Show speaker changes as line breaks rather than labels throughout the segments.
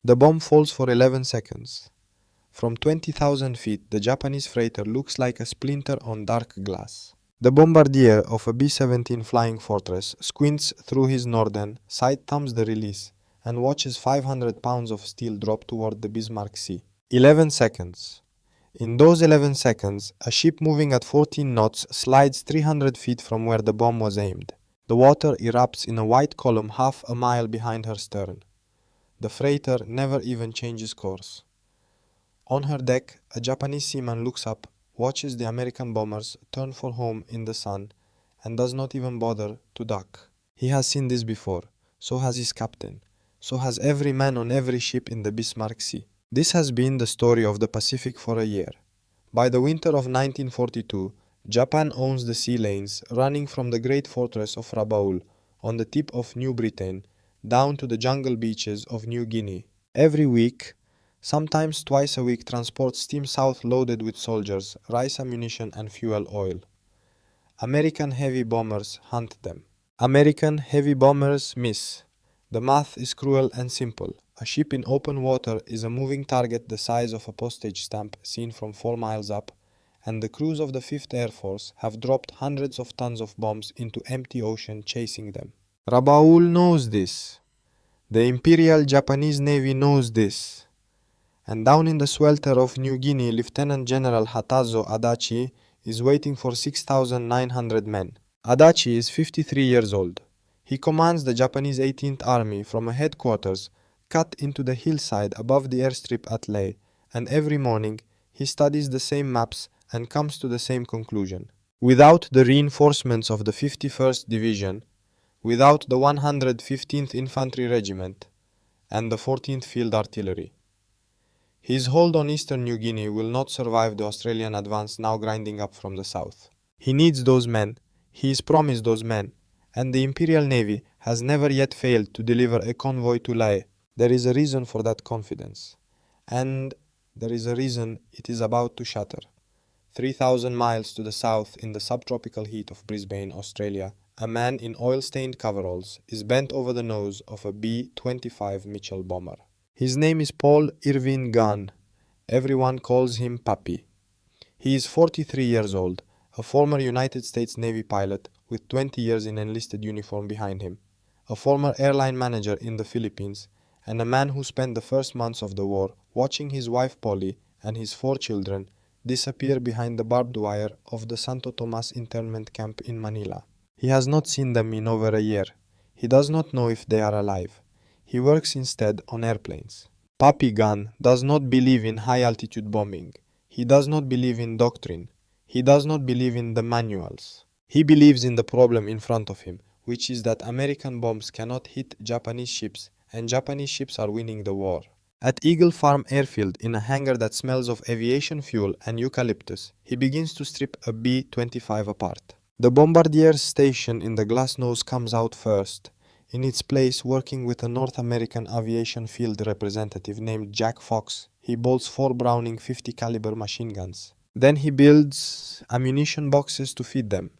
The bomb falls for 11 seconds. From 20,000 feet, the Japanese freighter looks like a splinter on dark glass. The bombardier of a B-17 Flying Fortress squints through his Norden, side-thumbs the release, and watches 500 pounds of steel drop toward the Bismarck Sea. 11 seconds. In those 11 seconds, a ship moving at 14 knots slides 300 feet from where the bomb was aimed. The water erupts in a white column half a mile behind her stern. The freighter never even changes course. On her deck, a Japanese seaman looks up, watches the American bombers turn for home in the sun, and does not even bother to duck. He has seen this before. So has his captain. So has every man on every ship in the Bismarck Sea. This has been the story of the Pacific for a year. By the winter of 1942, Japan owns the sea lanes running from the great fortress of Rabaul on the tip of New Britain down to the jungle beaches of New Guinea. Every week, sometimes twice a week, transports steam south loaded with soldiers, rice ammunition and fuel oil. American heavy bombers hunt them. American heavy bombers miss. The math is cruel and simple. A ship in open water is a moving target the size of a postage stamp seen from 4 miles up, and the crews of the 5th Air Force have dropped hundreds of tons of bombs into empty ocean chasing them. Rabaul knows this. The Imperial Japanese Navy knows this. And down in the swelter of New Guinea, Lieutenant General Hatazo Adachi is waiting for 6,900 men. Adachi is 53 years old. He commands the Japanese 18th Army from a headquarters cut into the hillside above the airstrip at Leh, and every morning he studies the same maps and comes to the same conclusion. Without the reinforcements of the 51st Division, without the 115th Infantry Regiment, and the 14th Field Artillery, his hold on eastern New Guinea will not survive the Australian advance now grinding up from the south. He needs those men, he is promised those men, and the Imperial Navy has never yet failed to deliver a convoy to Lae. There is a reason for that confidence. And there is a reason it is about to shatter. 3,000 miles to the south in the subtropical heat of Brisbane, Australia, a man in oil-stained coveralls is bent over the nose of a B-25 Mitchell bomber. His name is Paul Irvin Gunn. Everyone calls him Pappy. He is 43 years old, a former United States Navy pilot with 20 years in enlisted uniform behind him, a former airline manager in the Philippines, and a man who spent the first months of the war watching his wife Polly and his 4 children disappear behind the barbed wire of the Santo Tomas internment camp in Manila. He has not seen them in over a year. He does not know if they are alive. He works instead on airplanes. Pappy Gunn does not believe in high-altitude bombing. He does not believe in doctrine. He does not believe in the manuals. He believes in the problem in front of him, which is that American bombs cannot hit Japanese ships, and Japanese ships are winning the war. At Eagle Farm Airfield, in a hangar that smells of aviation fuel and eucalyptus, he begins to strip a B-25 apart. The bombardier's station in the glass nose comes out first, in its place working with a North American aviation field representative named Jack Fox. He bolts 4 Browning 50 caliber machine guns. Then he builds ammunition boxes to feed them.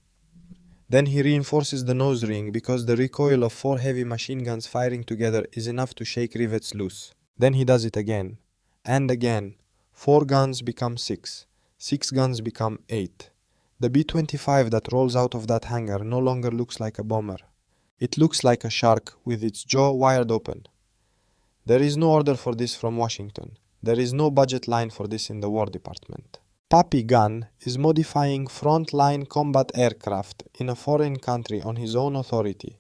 Then he reinforces the nose ring because the recoil of 4 heavy machine guns firing together is enough to shake rivets loose. Then he does it again. And again. 4 guns become 6. 6 guns become 8. The B-25 that rolls out of that hangar no longer looks like a bomber. It looks like a shark with its jaw wired open. There is no order for this from Washington. There is no budget line for this in the War Department. Pappy Gunn is modifying front-line combat aircraft in a foreign country on his own authority.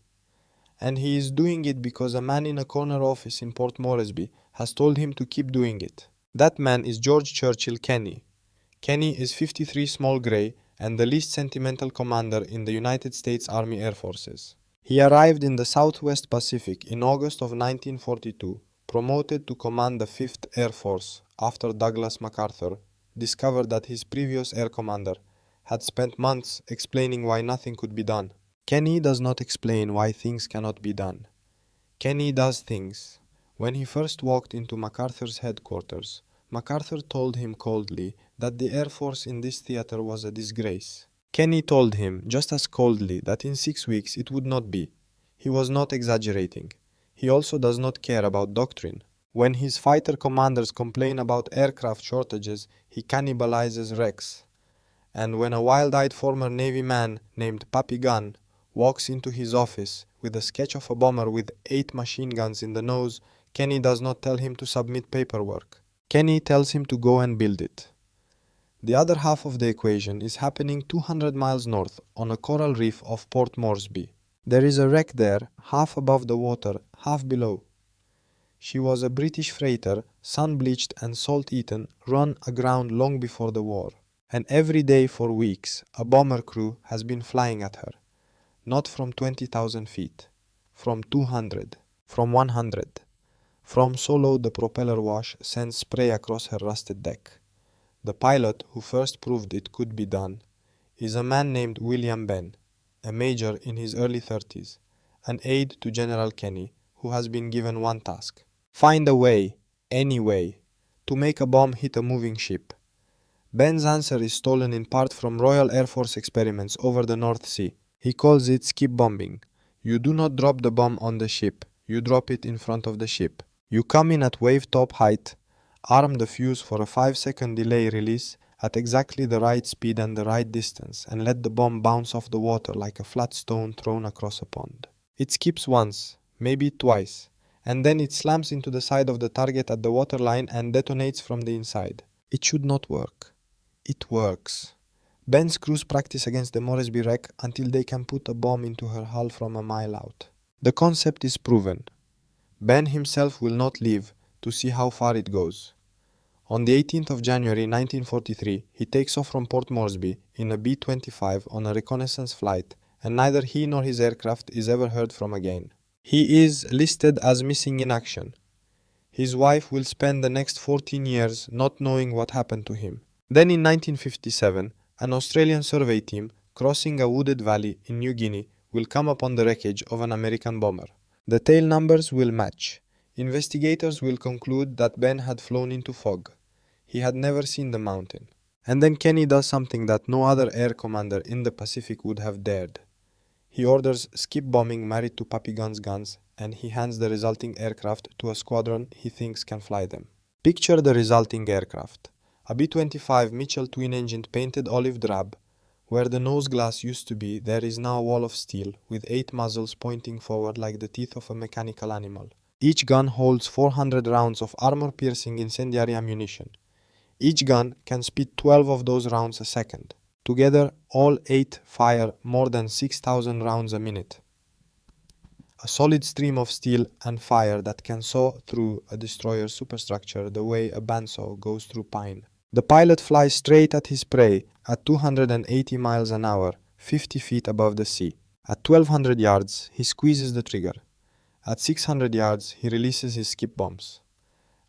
And he is doing it because a man in a corner office in Port Moresby has told him to keep doing it. That man is George Churchill Kenny. Kenny is 53 small grey and the least sentimental commander in the United States Army Air Forces. He arrived in the Southwest Pacific in August of 1942, promoted to command the 5th Air Force after Douglas MacArthur discovered that his previous air commander had spent months explaining why nothing could be done. Kenny does not explain why things cannot be done. Kenny does things. When he first walked into MacArthur's headquarters, MacArthur told him coldly that the Air Force in this theater was a disgrace. Kenny told him just as coldly that in 6 weeks it would not be. He was not exaggerating. He also does not care about doctrine. When his fighter commanders complain about aircraft shortages, he cannibalizes wrecks. And when a wild-eyed former Navy man named Pappy Gunn walks into his office with a sketch of a bomber with 8 machine guns in the nose, Kenny does not tell him to submit paperwork. Kenny tells him to go and build it. The other half of the equation is happening 200 miles north on a coral reef off Port Moresby. There is a wreck there, half above the water, half below. She was a British freighter, sun-bleached and salt-eaten, run aground long before the war. And every day for weeks, a bomber crew has been flying at her. Not from 20,000 feet. From 200. From 100. From so low the propeller wash sends spray across her rusted deck. The pilot who first proved it could be done is a man named William Ben, a major in his early 30s, an aide to General Kenny, who has been given one task. Find a way, any way, to make a bomb hit a moving ship. Ben's answer is stolen in part from Royal Air Force experiments over the North Sea. He calls it skip bombing. You do not drop the bomb on the ship, you drop it in front of the ship. You come in at wave top height, arm the fuse for a 5-second delay release at exactly the right speed and the right distance, and let the bomb bounce off the water like a flat stone thrown across a pond. It skips once, maybe twice, and then it slams into the side of the target at the waterline and detonates from the inside. It should not work. It works. Ben's crews practice against the Moresby wreck until they can put a bomb into her hull from a mile out. The concept is proven. Ben himself will not leave to see how far it goes. On the 18th of January 1943, he takes off from Port Moresby in a B-25 on a reconnaissance flight, and neither he nor his aircraft is ever heard from again. He is listed as missing in action. His wife will spend the next 14 years not knowing what happened to him. Then in 1957, an Australian survey team crossing a wooded valley in New Guinea will come upon the wreckage of an American bomber. The tail numbers will match. Investigators will conclude that Ben had flown into fog. He had never seen the mountain. And then Kenny does something that no other air commander in the Pacific would have dared. He orders skip bombing married to Pappy Gunn's guns, and he hands the resulting aircraft to a squadron he thinks can fly them. Picture the resulting aircraft. A B-25 Mitchell twin-engined painted olive drab. Where the nose glass used to be, there is now a wall of steel, with 8 muzzles pointing forward like the teeth of a mechanical animal. Each gun holds 400 rounds of armor-piercing incendiary ammunition. Each gun can spit 12 of those rounds a second. Together, all 8 fire more than 6,000 rounds a minute. A solid stream of steel and fire that can saw through a destroyer's superstructure the way a bandsaw goes through pine. The pilot flies straight at his prey at 280 miles an hour, 50 feet above the sea. At 1200 yards, he squeezes the trigger. At 600 yards, he releases his skip bombs.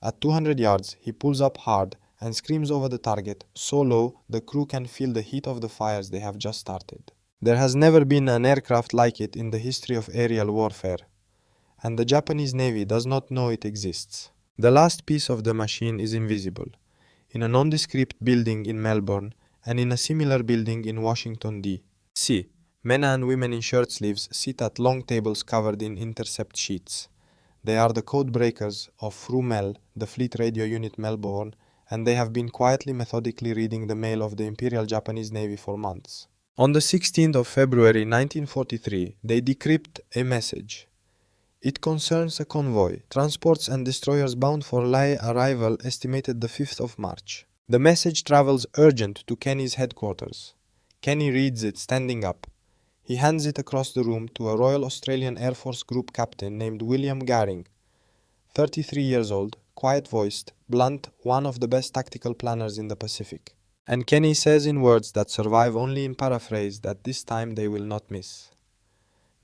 At 200 yards, he pulls up hard and screams over the target so low the crew can feel the heat of the fires they have just started. There has never been an aircraft like it in the history of aerial warfare, and the Japanese Navy does not know it exists. The last piece of the machine is invisible, in a nondescript building in Melbourne and in a similar building in Washington, D.C. Men and women in shirt sleeves sit at long tables covered in intercept sheets. They are the code breakers of FRU-MEL, the Fleet Radio Unit Melbourne, and they have been quietly methodically reading the mail of the Imperial Japanese Navy for months. On the 16th of February 1943, they decrypt a message. It concerns a convoy, transports and destroyers bound for Lae arrival estimated the 5th of March. The message travels urgent to Kenny's headquarters. Kenny reads it standing up. He hands it across the room to a Royal Australian Air Force Group captain named William Garing, 33 years old, quiet-voiced, blunt, one of the best tactical planners in the Pacific. And Kenny says in words that survive only in paraphrase that this time they will not miss.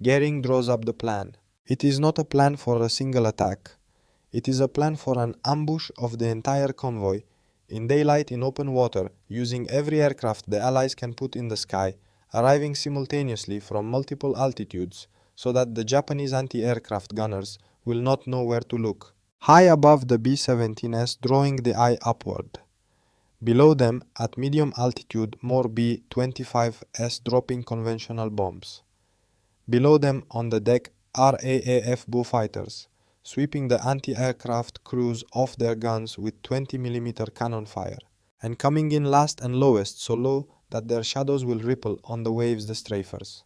Garing draws up the plan. It is not a plan for a single attack. It is a plan for an ambush of the entire convoy, in daylight in open water, using every aircraft the Allies can put in the sky, arriving simultaneously from multiple altitudes, so that the Japanese anti-aircraft gunners will not know where to look. High above the B-17s, drawing the eye upward. Below them, at medium altitude, more B-25s dropping conventional bombs. Below them, on the deck, RAAF Bullfighters, sweeping the anti-aircraft crews off their guns with 20mm cannon fire, and coming in last and lowest, so low that their shadows will ripple on the waves the strafers.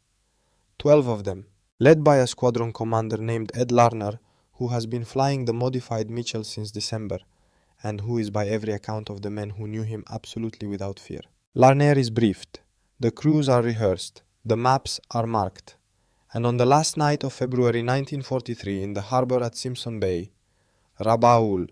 12 of them, led by a squadron commander named Ed Larner, who has been flying the modified Mitchell since December, and who is by every account of the men who knew him absolutely without fear. Larner is briefed, the crews are rehearsed, the maps are marked, and on the last night of February 1943 in the harbor at Simpson Bay, Rabaul,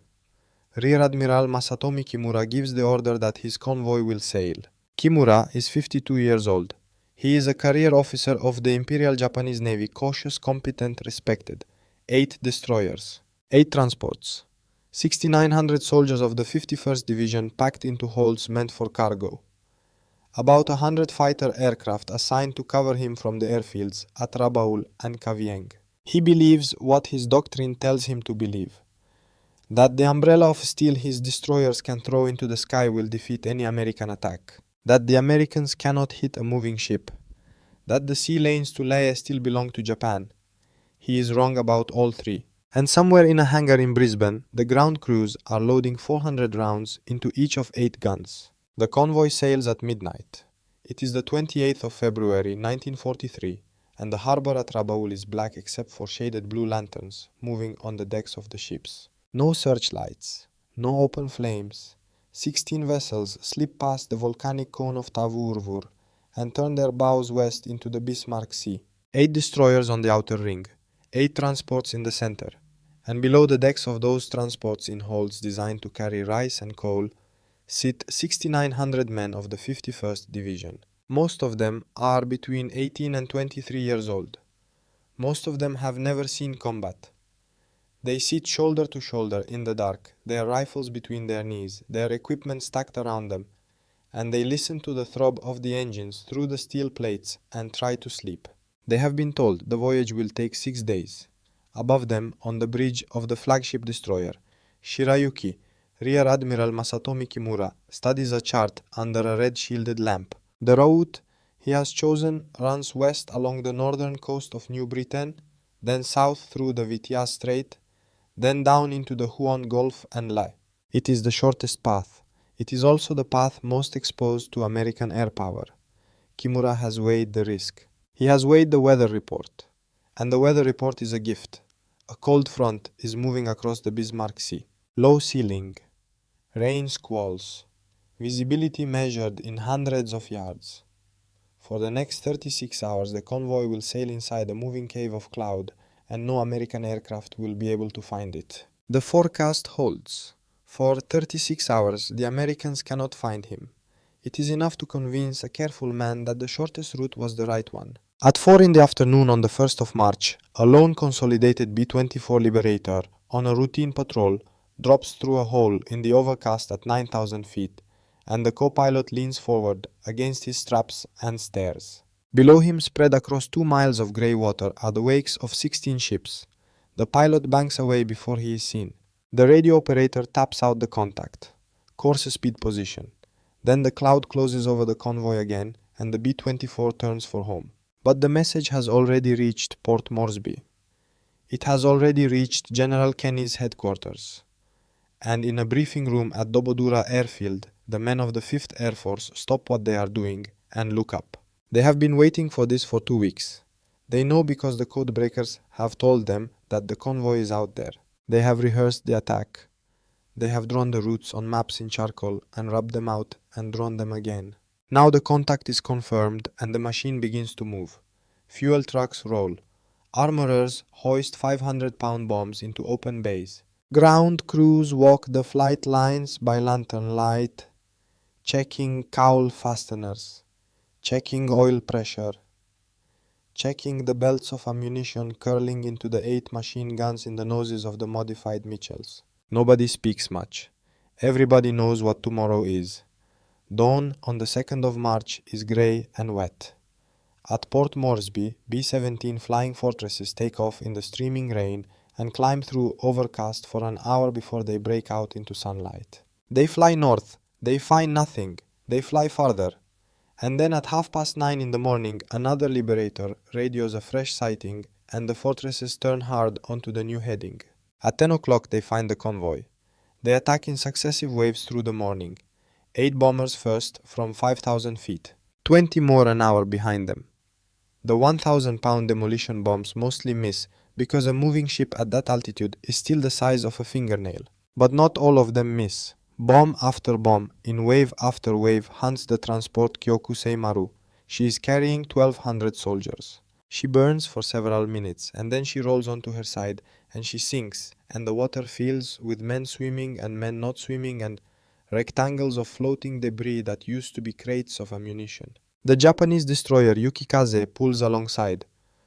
Rear Admiral Masatomi Kimura gives the order that his convoy will sail. Kimura is 52 years old. He is a career officer of the Imperial Japanese Navy, cautious, competent, respected. 8 destroyers, 8 transports, 6,900 soldiers of the 51st Division packed into holds meant for cargo. About 100 fighter aircraft assigned to cover him from the airfields at Rabaul and Kavieng. He believes what his doctrine tells him to believe. That the umbrella of steel his destroyers can throw into the sky will defeat any American attack. That the Americans cannot hit a moving ship. That the sea lanes to Lae still belong to Japan. He is wrong about all three. And somewhere in a hangar in Brisbane, the ground crews are loading 400 rounds into each of 8 guns. The convoy sails at midnight. It is the 28th of February 1943, and the harbor at Rabaul is black except for shaded blue lanterns moving on the decks of the ships. No searchlights, no open flames. 16 vessels slip past the volcanic cone of Tavurvur and turn their bows west into the Bismarck Sea. 8 destroyers on the outer ring, 8 transports in the center, and below the decks of those transports in holds designed to carry rice and coal sit 6,900 men of the 51st Division. Most of them are between 18 and 23 years old. Most of them have never seen combat. They sit shoulder to shoulder in the dark, their rifles between their knees, their equipment stacked around them, and they listen to the throb of the engines through the steel plates and try to sleep. They have been told the voyage will take 6 days. Above them, on the bridge of the flagship destroyer, Shirayuki, Rear Admiral Masatomi Kimura, studies a chart under a red-shielded lamp. The route he has chosen runs west along the northern coast of New Britain, then south through the Vityaz Strait, then down into the Huon Gulf and Lae. It is the shortest path. It is also the path most exposed to American air power. Kimura has weighed the risk. He has weighed the weather report. And the weather report is a gift. A cold front is moving across the Bismarck Sea. Low ceiling. Rain squalls. Visibility measured in hundreds of yards. For the next 36 hours the convoy will sail inside a moving cave of cloud, and no American aircraft will be able to find it. The forecast holds. For 36 hours the Americans cannot find him. It is enough to convince a careful man that the shortest route was the right one. At 4 in the afternoon on the 1st of March, a lone consolidated B-24 Liberator, on a routine patrol, drops through a hole in the overcast at 9,000 feet, and the co-pilot leans forward against his straps and stares. Below him, spread across 2 miles of grey water, are the wakes of 16 ships. The pilot banks away before he is seen. The radio operator taps out the contact. Course speed position. Then the cloud closes over the convoy again, and the B-24 turns for home. But the message has already reached Port Moresby. It has already reached General Kenny's headquarters. And in a briefing room at Dobodura Airfield, the men of the 5th Air Force stop what they are doing and look up. They have been waiting for this for 2 weeks. They know because the code breakers have told them that the convoy is out there. They have rehearsed the attack. They have drawn the routes on maps in charcoal and rubbed them out and drawn them again. Now the contact is confirmed and the machine begins to move. Fuel trucks roll. Armorers hoist 500-pound bombs into open bays. Ground crews walk the flight lines by lantern light, checking cowl fasteners, checking oil pressure, checking the belts of ammunition curling into the 8 machine guns in the noses of the modified Mitchells. Nobody speaks much. Everybody knows what tomorrow is. Dawn on the 2nd of March is grey and wet. At Port Moresby, B-17 Flying Fortresses take off in the streaming rain and climb through overcast for an hour before they break out into sunlight. They fly north. They find nothing. They fly farther. And then at 9:30 in the morning, another Liberator radios a fresh sighting, and the fortresses turn hard onto the new heading. At 10 o'clock they find the convoy. They attack in successive waves through the morning. 8 bombers first from 5,000 feet. 20 more an hour behind them. The 1,000-pound demolition bombs mostly miss because a moving ship at that altitude is still the size of a fingernail. But not all of them miss. Bomb after bomb, in wave after wave, hunts the transport Kyokusei Maru. She is carrying 1,200 soldiers. She burns for several minutes, and then she rolls onto her side, and she sinks, and the water fills with men swimming and men not swimming and rectangles of floating debris that used to be crates of ammunition. The Japanese destroyer Yukikaze pulls alongside.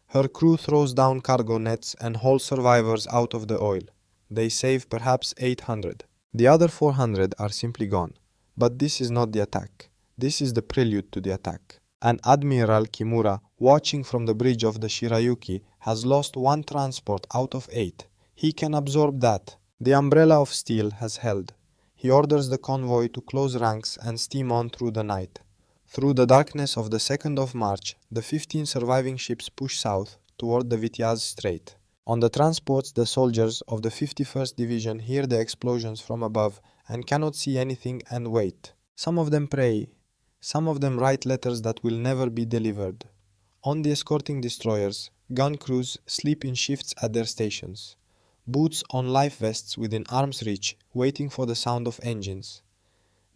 Her crew throws down cargo nets and hauls survivors out of the oil. They save perhaps 800. The other 400 are simply gone. But this is not the attack. This is the prelude to the attack. An Admiral Kimura, watching from the bridge of the Shirayuki, has lost 1 transport out of 8. He can absorb that. The umbrella of steel has held. He orders the convoy to close ranks and steam on through the night. Through the darkness of the 2nd of March, the 15 surviving ships push south toward the Vityaz Strait. On the transports, the soldiers of the 51st Division hear the explosions from above and cannot see anything and wait. Some of them pray. Some of them write letters that will never be delivered. On the escorting destroyers, gun crews sleep in shifts at their stations. Boots on life vests within arm's reach, waiting for the sound of engines.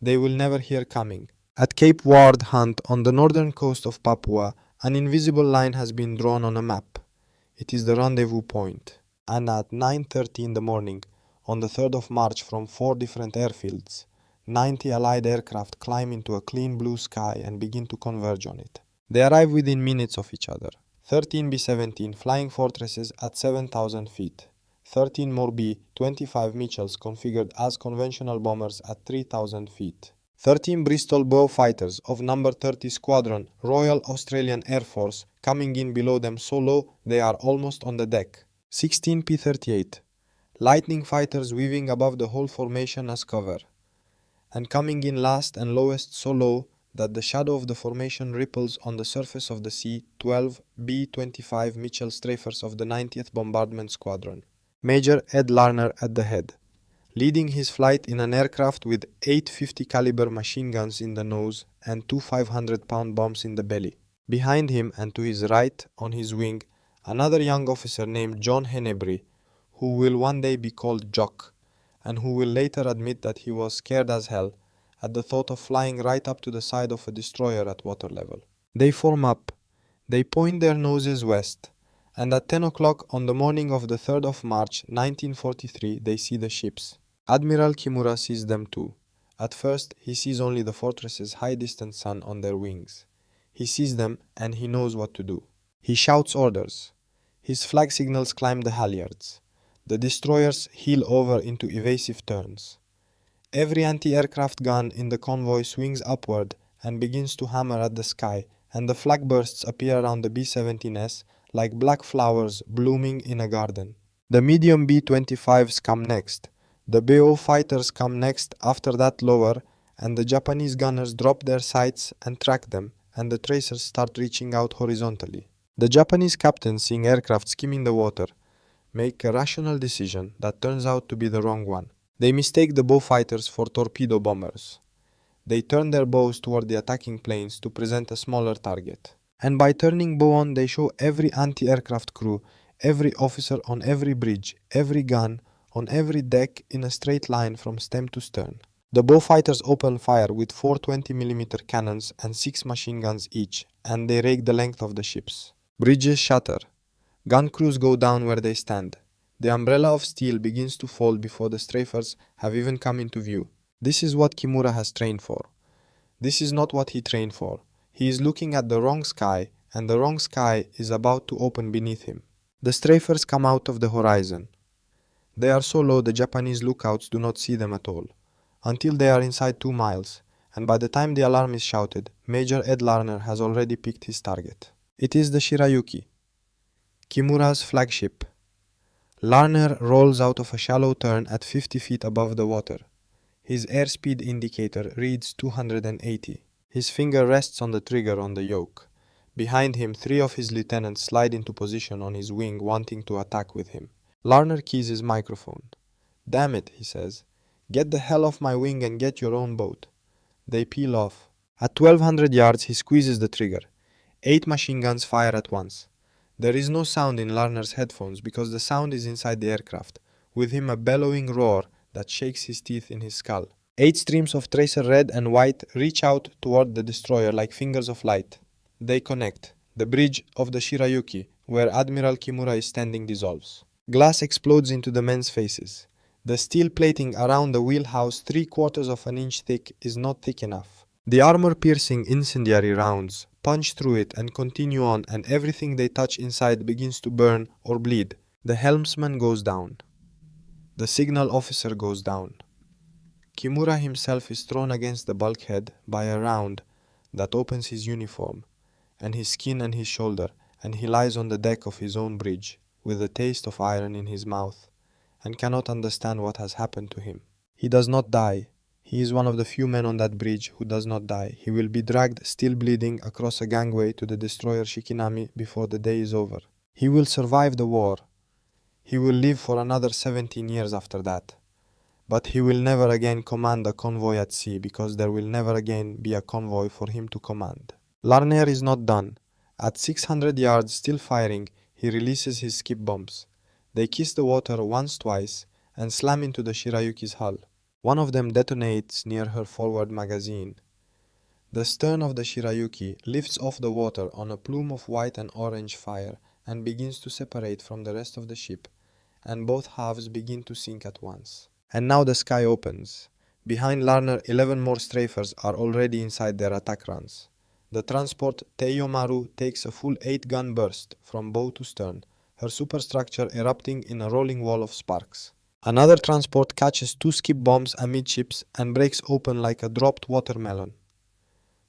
They will never hear coming. At Cape Ward Hunt on the northern coast of Papua, an invisible line has been drawn on a map. It is the rendezvous point. And at 9:30 in the morning, on the 3rd of March from 4 different airfields, 90 Allied aircraft climb into a clean blue sky and begin to converge on it. They arrive within minutes of each other. 13 B-17 flying fortresses at 7,000 feet. 13 more B-25 Mitchells configured as conventional bombers at 3,000 feet. 13 Bristol Bow fighters of No. 30 Squadron, Royal Australian Air Force, coming in below them so low they are almost on the deck. 16 P-38, Lightning fighters weaving above the whole formation as cover. And coming in last and lowest so low that the shadow of the formation ripples on the surface of the sea, 12 B-25 Mitchell strafers of the 90th Bombardment Squadron. Major Ed Larner at the head, leading his flight in an aircraft with 8 50 caliber machine guns in the nose and 2 500-pound bombs in the belly. Behind him and to his right, on his wing, another young officer named John Henebry, who will one day be called Jock, and who will later admit that he was scared as hell at the thought of flying right up to the side of a destroyer at water level. They form up. They point their noses west, and at 10 o'clock on the morning of the 3rd of March 1943 they see the ships. Admiral Kimura sees them too. At first he sees only the fortress's high-distant sun on their wings. He sees them and he knows what to do. He shouts orders. His flag signals climb the halyards. The destroyers heel over into evasive turns. Every anti-aircraft gun in the convoy swings upward and begins to hammer at the sky, and the flag bursts appear around the B-17S like black flowers blooming in a garden. The medium B-25s come next. The BO fighters come next after that lower, and the Japanese gunners drop their sights and track them, and the tracers start reaching out horizontally. The Japanese captains, seeing aircraft skimming the water, make a rational decision that turns out to be the wrong one. They mistake the bow fighters for torpedo bombers. They turn their bows toward the attacking planes to present a smaller target. And by turning bow on, they show every anti-aircraft crew, every officer on every bridge, every gun, on every deck in a straight line from stem to stern. The bow fighters open fire with 4 20mm cannons and 6 machine guns each, and they rake the length of the ships. Bridges shatter. Gun crews go down where they stand. The umbrella of steel begins to fall before the strafers have even come into view. This is what Kimura has trained for. This is not what he trained for. He is looking at the wrong sky, and the wrong sky is about to open beneath him. The strafers come out of the horizon. They are so low the Japanese lookouts do not see them at all, until they are inside 2 miles, and by the time the alarm is shouted, Major Ed Larner has already picked his target. It is the Shirayuki, Kimura's flagship. Larner rolls out of a shallow turn at 50 feet above the water. His airspeed indicator reads 280. His finger rests on the trigger on the yoke. Behind him, 3 of his lieutenants slide into position on his wing, wanting to attack with him. Larner keys his microphone. "Damn it," he says. "Get the hell off my wing and get your own boat." They peel off. At 1200 yards, he squeezes the trigger. 8 machine guns fire at once. There is no sound in Larner's headphones because the sound is inside the aircraft, with him a bellowing roar that shakes his teeth in his skull. 8 streams of tracer red and white reach out toward the destroyer like fingers of light. They connect. The bridge of the Shirayuki, where Admiral Kimura is standing, dissolves. Glass explodes into the men's faces. The steel plating around the wheelhouse 3/4 of an inch thick is not thick enough. The armor-piercing incendiary rounds punch through it and continue on, and everything they touch inside begins to burn or bleed. The helmsman goes down. The signal officer goes down. Kimura himself is thrown against the bulkhead by a round that opens his uniform, and his skin and his shoulder, and he lies on the deck of his own bridge, with a taste of iron in his mouth, and cannot understand what has happened to him. He does not die. He is one of the few men on that bridge who does not die. He will be dragged, still bleeding, across a gangway to the destroyer Shikinami before the day is over. He will survive the war. He will live for another 17 years after that. But he will never again command a convoy at sea, because there will never again be a convoy for him to command. Larner is not done. At 600 yards, still firing, he releases his skip bombs. They kiss the water once, twice, and slam into the Shirayuki's hull. One of them detonates near her forward magazine. The stern of the Shirayuki lifts off the water on a plume of white and orange fire and begins to separate from the rest of the ship, and both halves begin to sink at once. And now the sky opens. Behind Larner, 11 more strafers are already inside their attack runs. The transport Teiyomaru takes a full 8-gun burst from bow to stern, her superstructure erupting in a rolling wall of sparks. Another transport catches 2 skip bombs amidships and breaks open like a dropped watermelon.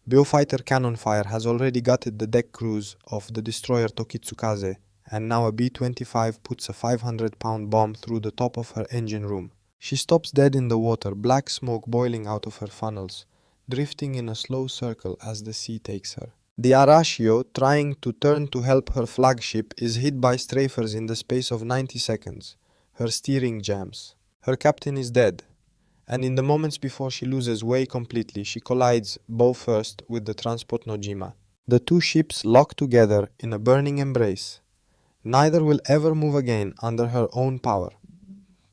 Beaufighter cannon fire has already gutted the deck crews of the destroyer Tokitsukaze, and now a B-25 puts a 500-pound bomb through the top of her engine room. She stops dead in the water, black smoke boiling out of her funnels, drifting in a slow circle as the sea takes her. The Arashio, trying to turn to help her flagship, is hit by strafers in the space of 90 seconds. Her steering jams. Her captain is dead, and in the moments before she loses way completely, she collides, bow first, with the transport Nojima. The two ships lock together in a burning embrace. Neither will ever move again under her own power.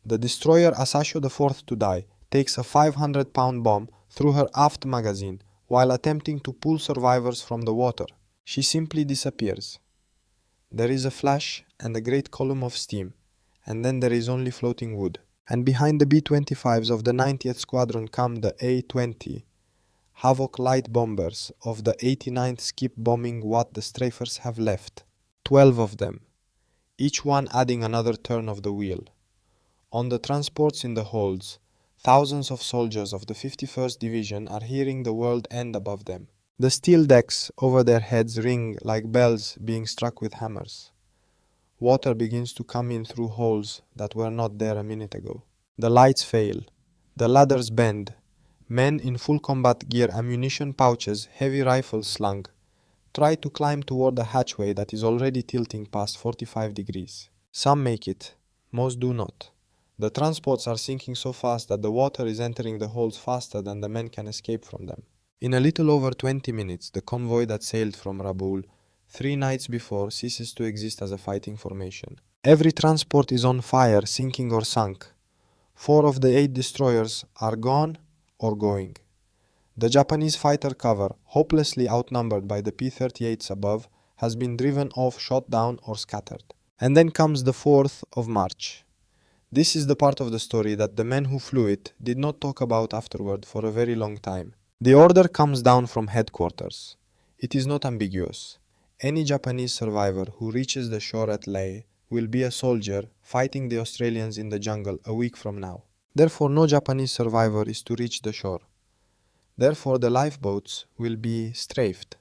The destroyer Asashio IV to die takes a 500-pound bomb through her aft magazine while attempting to pull survivors from the water. She simply disappears. There is a flash and a great column of steam, and then there is only floating wood. And behind the B-25s of the 90th Squadron come the A-20, Havoc light bombers of the 89th skip bombing what the strafers have left. 12 of them, each one adding another turn of the wheel. On the transports in the holds, thousands of soldiers of the 51st Division are hearing the world end above them. The steel decks over their heads ring like bells being struck with hammers. Water begins to come in through holes that were not there a minute ago. The lights fail. The ladders bend. Men in full combat gear, ammunition pouches, heavy rifles slung, try to climb toward the hatchway that is already tilting past 45 degrees. Some make it. Most do not. The transports are sinking so fast that the water is entering the holes faster than the men can escape from them. In a little over 20 minutes, the convoy that sailed from Rabaul 3 nights before ceases to exist as a fighting formation. Every transport is on fire, sinking or sunk. 4 of the 8 destroyers are gone or going. The Japanese fighter cover, hopelessly outnumbered by the P-38s above, has been driven off, shot down or scattered. And then comes the 4th of March. This is the part of the story that the men who flew it did not talk about afterward for a very long time. The order comes down from headquarters. It is not ambiguous. Any Japanese survivor who reaches the shore at Lae will be a soldier fighting the Australians in the jungle a week from now. Therefore, no Japanese survivor is to reach the shore. Therefore, the lifeboats will be strafed.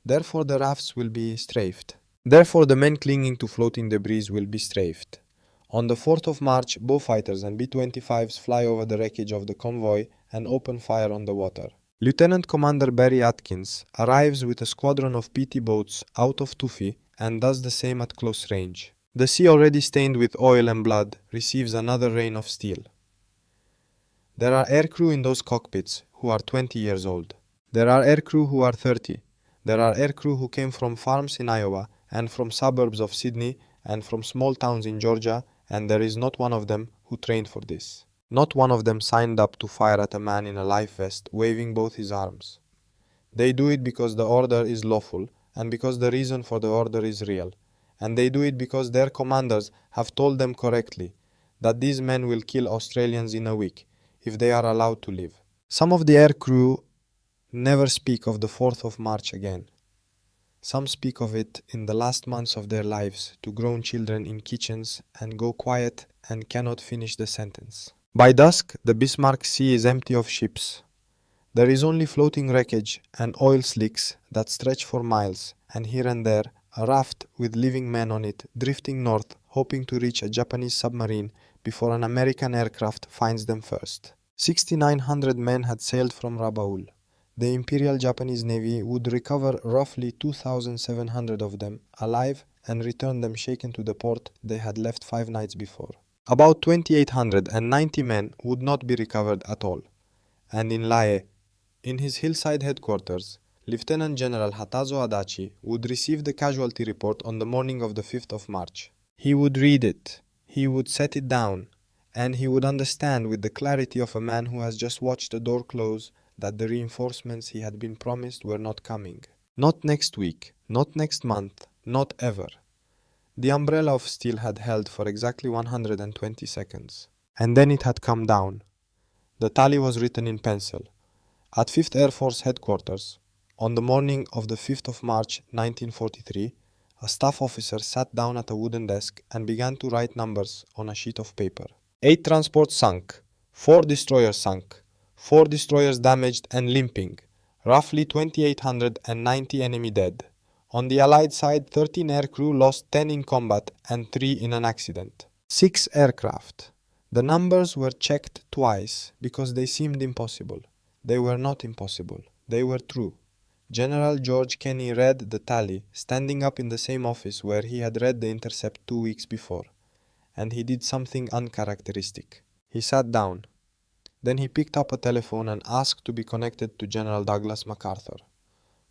Therefore, the rafts will be strafed. Therefore, the men clinging to floating debris will be strafed. On the 4th of March, Beaufighters and B-25s fly over the wreckage of the convoy and open fire on the water. Lieutenant Commander Barry Atkins arrives with a squadron of PT boats out of Tufi and does the same at close range. The sea, already stained with oil and blood, receives another rain of steel. There are aircrew in those cockpits who are 20 years old. There are aircrew who are 30. There are aircrew who came from farms in Iowa and from suburbs of Sydney and from small towns in Georgia, and there is not one of them who trained for this. Not one of them signed up to fire at a man in a life vest waving both his arms. They do it because the order is lawful and because the reason for the order is real. And they do it because their commanders have told them correctly that these men will kill Australians in a week if they are allowed to live. Some of the aircrew never speak of the 4th of March again. Some speak of it in the last months of their lives to grown children in kitchens and go quiet and cannot finish the sentence. By dusk, the Bismarck Sea is empty of ships. There is only floating wreckage and oil slicks that stretch for miles, and here and there a raft with living men on it drifting north, hoping to reach a Japanese submarine before an American aircraft finds them first. 6,900 men had sailed from Rabaul. The Imperial Japanese Navy would recover roughly 2,700 of them alive and return them shaken to the port they had left 5 nights before. About 2,890 men would not be recovered at all. And in Lae, in his hillside headquarters, Lieutenant General Hatazo Adachi would receive the casualty report on the morning of the 5th of March. He would read it, he would set it down, and he would understand with the clarity of a man who has just watched a door close that the reinforcements he had been promised were not coming. Not next week, not next month, not ever. The umbrella of steel had held for exactly 120 seconds. And then it had come down. The tally was written in pencil. At 5th Air Force Headquarters, on the morning of the 5th of March 1943, a staff officer sat down at a wooden desk and began to write numbers on a sheet of paper. 8 transports sunk, 4 destroyers sunk, 4 destroyers damaged and limping, roughly 2,890 enemy dead. On the Allied side, 13 aircrew lost 10 in combat and 3 in an accident. 6 aircraft. The numbers were checked twice because they seemed impossible. They were not impossible. They were true. General George Kenney read the tally, standing up in the same office where he had read the intercept 2 weeks before. And he did something uncharacteristic. He sat down. Then he picked up a telephone and asked to be connected to General Douglas MacArthur.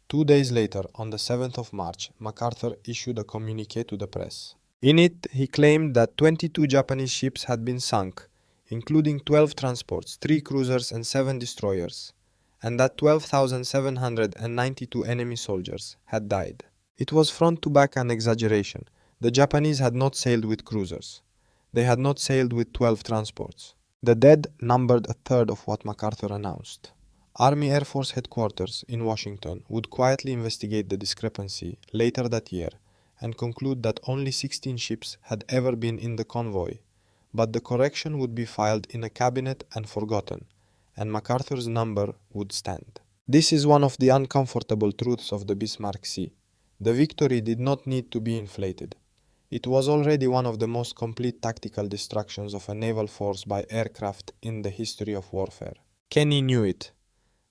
2 days later, on the 7th of March, MacArthur issued a communiqué to the press. In it, he claimed that 22 Japanese ships had been sunk, including 12 transports, 3 cruisers and 7 destroyers, and that 12,792 enemy soldiers had died. It was front to back an exaggeration. The Japanese had not sailed with cruisers. They had not sailed with 12 transports. The dead numbered a third of what MacArthur announced. Army Air Force Headquarters in Washington would quietly investigate the discrepancy later that year and conclude that only 16 ships had ever been in the convoy, but the correction would be filed in a cabinet and forgotten, and MacArthur's number would stand. This is one of the uncomfortable truths of the Bismarck Sea. The victory did not need to be inflated. It was already one of the most complete tactical destructions of a naval force by aircraft in the history of warfare. Kenney knew it.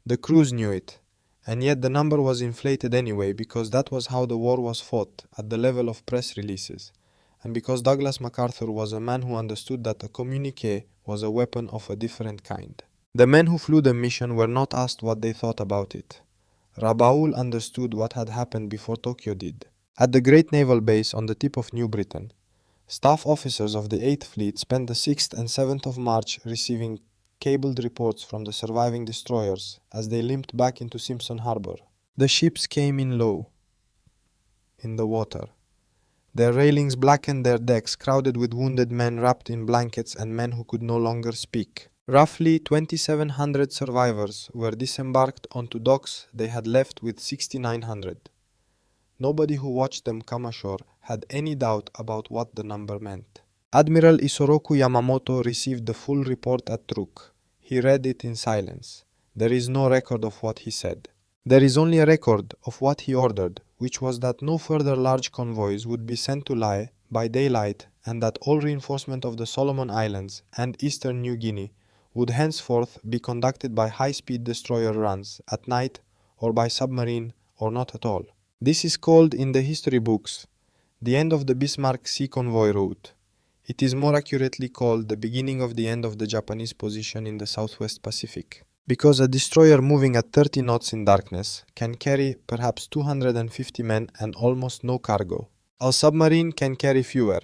The crews knew it. And yet the number was inflated anyway because that was how the war was fought at the level of press releases. And because Douglas MacArthur was a man who understood that a communiqué was a weapon of a different kind. The men who flew the mission were not asked what they thought about it. Rabaul understood what had happened before Tokyo did. At the great naval base on the tip of New Britain, staff officers of the 8th Fleet spent the 6th and 7th of March receiving cabled reports from the surviving destroyers as they limped back into Simpson Harbor. The ships came in low, in the water. Their railings blackened their decks, crowded with wounded men wrapped in blankets and men who could no longer speak. Roughly 2,700 survivors were disembarked onto docks they had left with 6,900. Nobody who watched them come ashore had any doubt about what the number meant. Admiral Isoroku Yamamoto received the full report at Truk. He read it in silence. There is no record of what he said. There is only a record of what he ordered, which was that no further large convoys would be sent to Lae by daylight and that all reinforcement of the Solomon Islands and eastern New Guinea would henceforth be conducted by high-speed destroyer runs at night or by submarine or not at all. This is called in the history books The end of the Bismarck Sea Convoy route. It is more accurately called the beginning of the end of the Japanese position in the Southwest Pacific, because a destroyer moving at 30 knots in darkness can carry perhaps 250 men and almost no cargo. A submarine can carry fewer,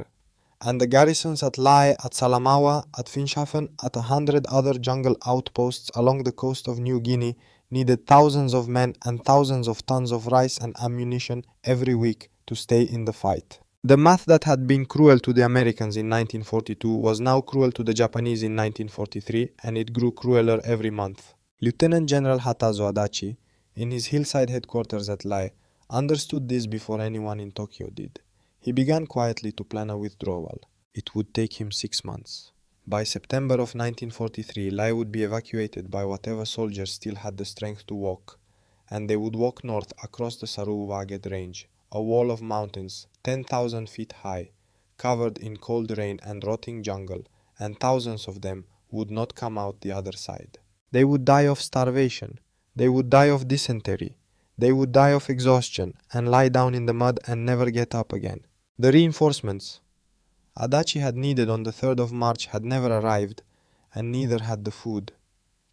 and the garrisons at Lae, at Salamaua, at Finschhafen, at 100 other jungle outposts along the coast of New Guinea needed thousands of men and thousands of tons of rice and ammunition every week to stay in the fight. The math that had been cruel to the Americans in 1942 was now cruel to the Japanese in 1943, and it grew crueler every month. Lieutenant General Hatazo Adachi, in his hillside headquarters at Lae, understood this before anyone in Tokyo did. He began quietly to plan a withdrawal. It would take him 6 months. By September of 1943, Lae would be evacuated by whatever soldiers still had the strength to walk, and they would walk north across the Saru-Waget Range, a wall of mountains 10,000 feet high, covered in cold rain and rotting jungle, and thousands of them would not come out the other side. They would die of starvation, they would die of dysentery, they would die of exhaustion and lie down in the mud and never get up again. The reinforcements Adachi had needed on the 3rd of March had never arrived, and neither had the food,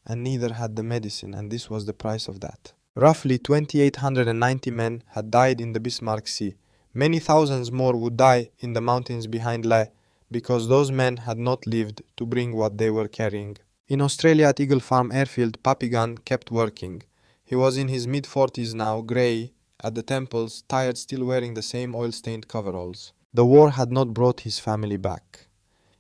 and neither had the medicine, and this was the price of that. Roughly 2,890 men had died in the Bismarck Sea. Many thousands more would die in the mountains behind Lae, because those men had not lived to bring what they were carrying. In Australia at Eagle Farm Airfield, Pappy Gunn kept working. He was in his mid-40s now, grey, at the temples, tired, still wearing the same oil-stained coveralls. The war had not brought his family back.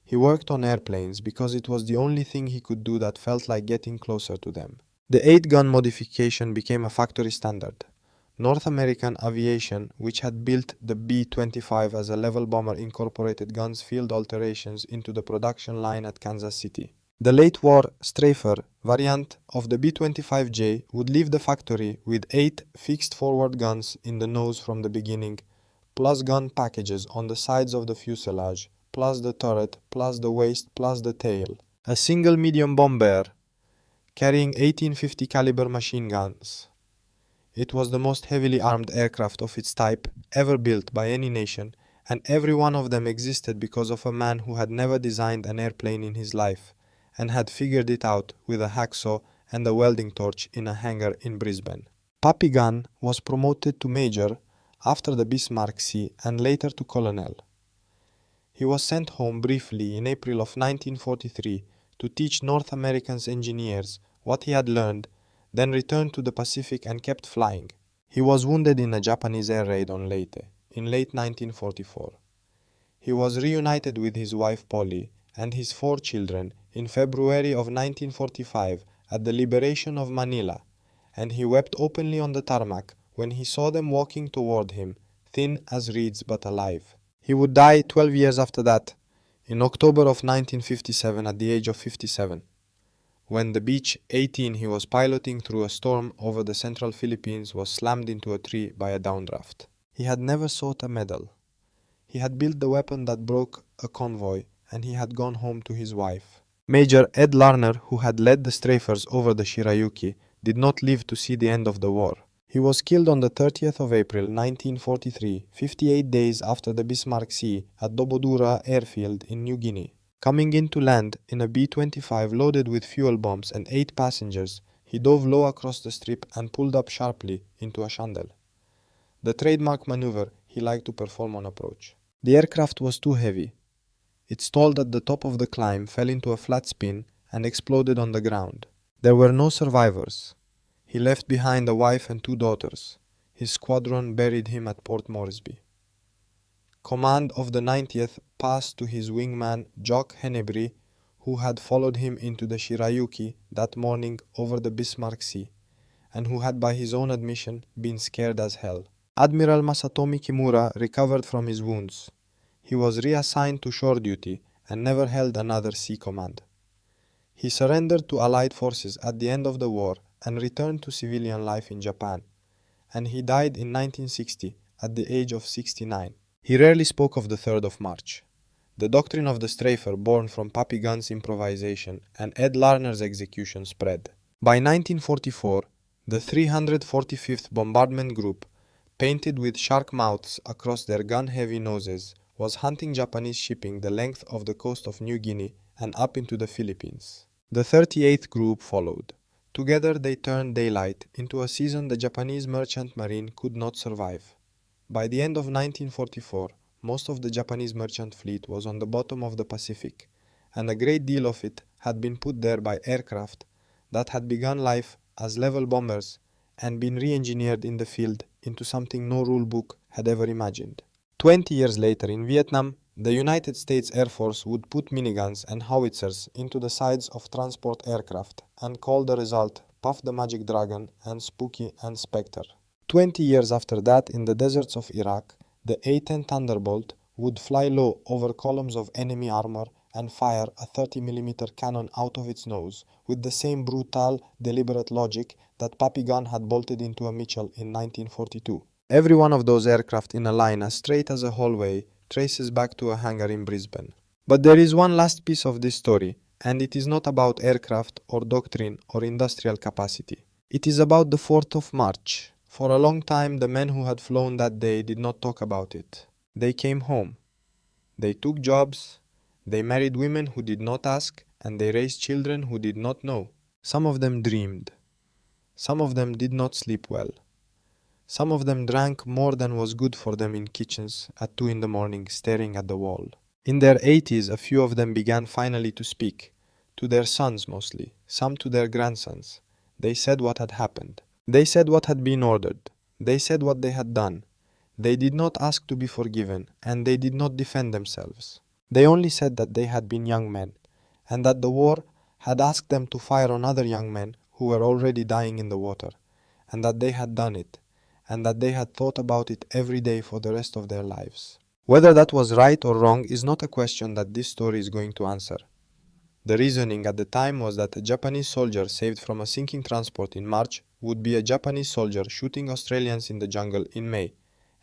He worked on airplanes because it was the only thing he could do that felt like getting closer to them. The 8-gun modification became a factory standard. North American Aviation, which had built the B-25 as a level bomber, incorporated Gunn's field alterations into the production line at Kansas City. The late-war strafer variant of the B-25J would leave the factory with 8 fixed forward guns in the nose from the beginning, plus gun packages on the sides of the fuselage, plus the turret, plus the waist, plus the tail. A single medium bomber carrying 1850 caliber machine guns. It was the most heavily armed aircraft of its type ever built by any nation, and every one of them existed because of a man who had never designed an airplane in his life, and had figured it out with a hacksaw and a welding torch in a hangar in Brisbane. Pappy Gunn was promoted to major after the Bismarck Sea and later to colonel. He was sent home briefly in April of 1943 to teach North Americans engineers what he had learned, then returned to the Pacific and kept flying. He was wounded in a Japanese air raid on Leyte in late 1944. He was reunited with his wife Polly and his 4 children in February of 1945 at the liberation of Manila, and he wept openly on the tarmac when he saw them walking toward him, thin as reeds but alive. He would die 12 years after that, in October of 1957 at the age of 57. When the Beech 18 he was piloting through a storm over the central Philippines was slammed into a tree by a downdraft. He had never sought a medal. He had built the weapon that broke a convoy, and he had gone home to his wife. Major Ed Larner, who had led the strafers over the Shirayuki, did not live to see the end of the war. He was killed on the 30th of April 1943, 58 days after the Bismarck Sea, at Dobodura Airfield in New Guinea. Coming in to land in a B-25 loaded with fuel bombs and 8 passengers, he dove low across the strip and pulled up sharply into a chandelle, the trademark maneuver he liked to perform on approach. The aircraft was too heavy. It stalled at the top of the climb, fell into a flat spin, and exploded on the ground. There were no survivors. He left behind a wife and 2 daughters. His squadron buried him at Port Moresby. Command of the 90th passed to his wingman Jock Hennebry, who had followed him into the Shirayuki that morning over the Bismarck Sea, and who had by his own admission been scared as hell. Admiral Masatomi Kimura recovered from his wounds. He was reassigned to shore duty and never held another sea command. He surrendered to Allied forces at the end of the war and returned to civilian life in Japan, and he died in 1960 at the age of 69. He rarely spoke of the 3rd of March, the doctrine of the strafer born from Pappy Gunn's improvisation and Ed Larner's execution spread. By 1944, the 345th Bombardment Group painted with shark mouths across their gun-heavy noses, was hunting Japanese shipping the length of the coast of New Guinea and up into the Philippines. The 38th Group followed. Together they turned daylight into a season the Japanese merchant marine could not survive. By the end of 1944, most of the Japanese merchant fleet was on the bottom of the Pacific, and a great deal of it had been put there by aircraft that had begun life as level bombers and been re-engineered in the field into something no rule book had ever imagined. 20 years later in Vietnam, the United States Air Force would put miniguns and howitzers into the sides of transport aircraft and call the result Puff the Magic Dragon and Spooky and Spectre. 20 years after that, in the deserts of Iraq, the A-10 Thunderbolt would fly low over columns of enemy armor and fire a 30mm cannon out of its nose with the same brutal, deliberate logic that Pappy Gunn had bolted into a Mitchell in 1942. Every one of those aircraft in a line as straight as a hallway traces back to a hangar in Brisbane. But there is one last piece of this story, and it is not about aircraft or doctrine or industrial capacity. It is about the 4th of March. For a long time, the men who had flown that day did not talk about it. They came home. They took jobs. They married women who did not ask, and they raised children who did not know. Some of them dreamed. Some of them did not sleep well. Some of them drank more than was good for them in kitchens at 2 in the morning, staring at the wall. In their 80s, a few of them began finally to speak. To their sons mostly, some to their grandsons. They said what had happened. They said what had been ordered. They said what they had done. They did not ask to be forgiven, and they did not defend themselves. They only said that they had been young men, and that the war had asked them to fire on other young men who were already dying in the water, and that they had done it, and that they had thought about it every day for the rest of their lives. Whether that was right or wrong is not a question that this story is going to answer. The reasoning at the time was that a Japanese soldier saved from a sinking transport in March would be a Japanese soldier shooting Australians in the jungle in May,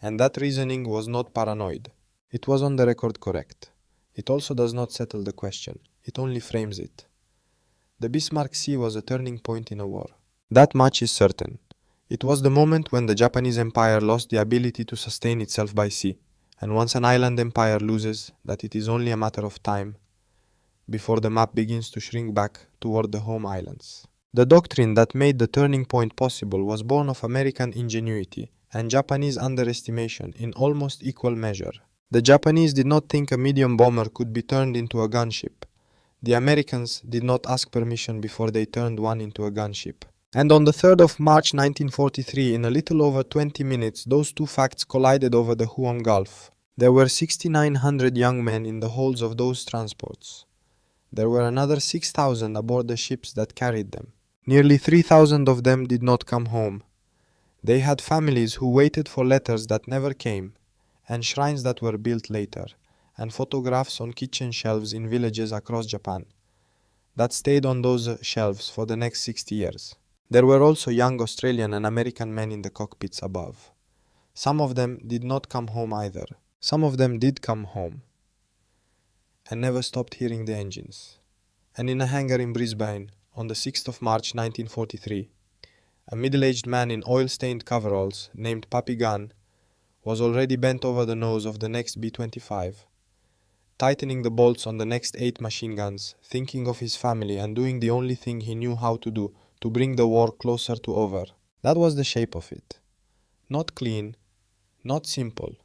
and that reasoning was not paranoid. It was on the record correct. It also does not settle the question. It only frames it. The Bismarck Sea was a turning point in a war. That much is certain. It was the moment when the Japanese Empire lost the ability to sustain itself by sea, and once an island empire loses that, it is only a matter of time before the map begins to shrink back toward the home islands. The doctrine that made the turning point possible was born of American ingenuity and Japanese underestimation in almost equal measure. The Japanese did not think a medium bomber could be turned into a gunship. The Americans did not ask permission before they turned one into a gunship. And on the 3rd of March 1943, in a little over 20 minutes, those two facts collided over the Huon Gulf. There were 6,900 young men in the holds of those transports. There were another 6,000 aboard the ships that carried them. Nearly 3,000 of them did not come home. They had families who waited for letters that never came, and shrines that were built later, and photographs on kitchen shelves in villages across Japan that stayed on those shelves for the next 60 years. There were also young Australian and American men in the cockpits above. Some of them did not come home either. Some of them did come home and never stopped hearing the engines. And in a hangar in Brisbane, on the 6th of March 1943, a middle-aged man in oil-stained coveralls named Pappy Gunn was already bent over the nose of the next B-25, tightening the bolts on the next 8 machine guns, thinking of his family and doing the only thing he knew how to do to bring the war closer to over. That was the shape of it. Not clean, not simple,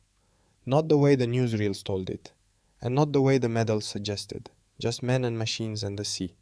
not the way the newsreels told it, and not the way the medals suggested, just men and machines and the sea.